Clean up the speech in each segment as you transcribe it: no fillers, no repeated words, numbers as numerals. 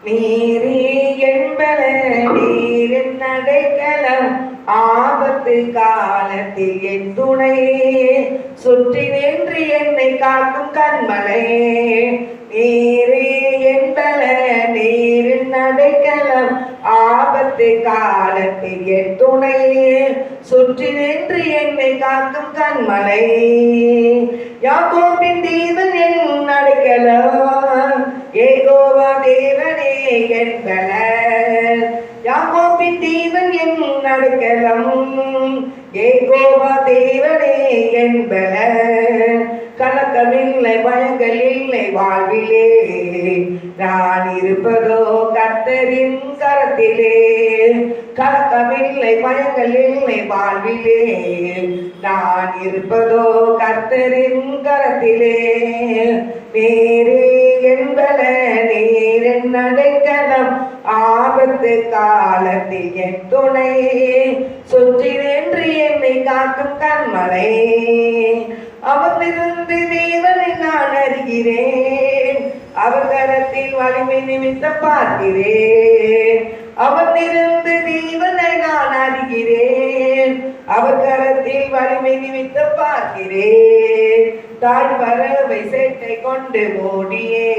நீரே என்பல நீரின் அடைக்கலம் ஆபத்து காலத்தில் என் துணையே சுற்றி நின்று என்னை காக்கும் கண்மலை. நீரே என்பல நீரின் அடைக்கலம் ஆபத்து காலத்தில் என் துணையே சுற்றி நின்று என்னை காக்கும் கண்மலை. யாக்கோபின் தேவன் என் அடைக்கலம் யெகோவா தேவனே என்பல. யாக்கோபின் தேவன் என் அடைக்கலம் யெகோவா தேவனே என்பல. கலக்கமில்லை பயங்கள் இல்லை வாழ்விலே நான் இருப்பதோ கர்த்தரின் கரத்திலே. கலக்கமில்லை பயங்கள் இல்லை வாழ்விலே நான் இருப்பதோ கர்த்தரின் கரத்திலே. நீரே என்பல நீரின் அடைக்கலம் ஆபத்து காலத்தில் என் துணையே சுற்றி நின்று என்னை காக்கும் கண்மலை. அவரிலிருந்து தேவனை நான் அறிகிறேன், அவர் கரத்தில் வலிமை நிமித்தம் பார்க்கிறேன். அவரிலிருந்து தேவனை நான் அறிகிறேன், அவர் கரத்தில் வலிமை நிமித்தம் பார்க்கிறேன். தாய் பறவை சேட்டை கொண்டு ஓடியே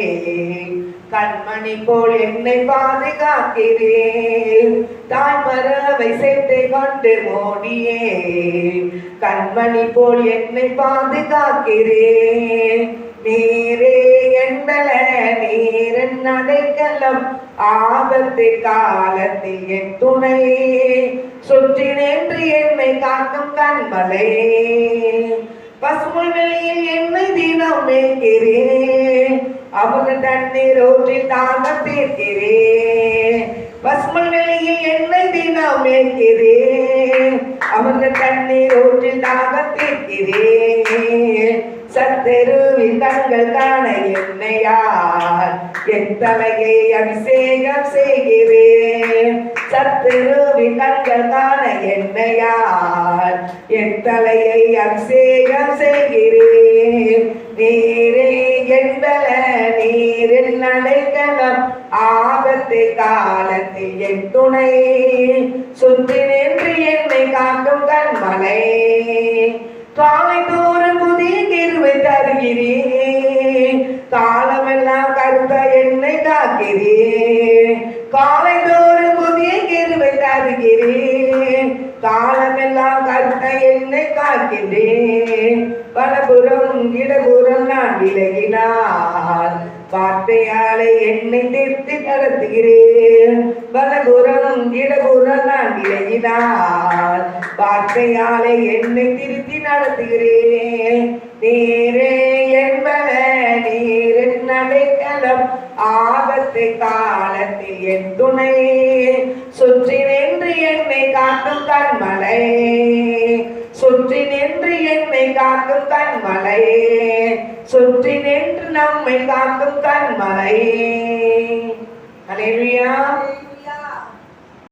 கண்மணி போல் என்னை பாதுகாக்கிறேன். தாய் பறவை சேட்டை கொண்டு ஓடியே கண்மணி போல் என்னை பாதுகாக்கிறேன். நீரே என்பல நீரின் அடைக்கலம் ஆபத்து காலத்தில் என் துணையே சுற்றி நின்று என்னை காக்கும் கண்மலை. பசுமை வெளியில் என்னை தினம் மேய்க்கிறேன், அவர் தண்ணீர் ஊற்றில் தாகம் தீர்க்கிறேன். பசுமை வெளியில் என்னை தினம் மேய்க்கிறேன், அவர் தண்ணீர் ஊற்றில் தாகம் தீர்க்கிறேன். சத்தெருவில் கண்கள் காண என்னையார் என் தலையை அபிஷேகம் செய்கிறேன். சத்தெருவில் கண்கள் காண என்னையார் என் தலையை அபிஷேகம் செய்கிறேன். நீரே என்பல நீரின் அடைக்கலம் ஆபத்து காலத்தில் என் துணையே சுற்றி நின்று என்னை காக்கும் கண்மலை. காலை தோறும் புதிய கிருபை தருகிறேன், காலமெல்லாம் கருத்த என்னை காக்கிறேன். காலை தோறும் புதிய கிருபை தருகிறேன், காலமெல்லாம் கருத்த என்னை காக்கின்றேன். வலபுறம் இடபுறம் நான் விலகினார், வார்த்தையாலே என்னை திருத்தி நடத்துகிறேன். வலபுறம் இடபுறம் நான் விலகினார், வார்த்தையாலே என்னை திருத்தி நடத்துகிறேன். நீரே என்பல நீரின் அடைக்கலம் ஆபத்து காலத்தில் என் துணையே சுற்றி நின்று என்னை காக்கும் கண்மலை. சுற்றி நின்று என்னை காக்கும் கண்மலை, சுற்றி நின்று நம்மை காக்கும் கண்மலை. அல்லேலூயா.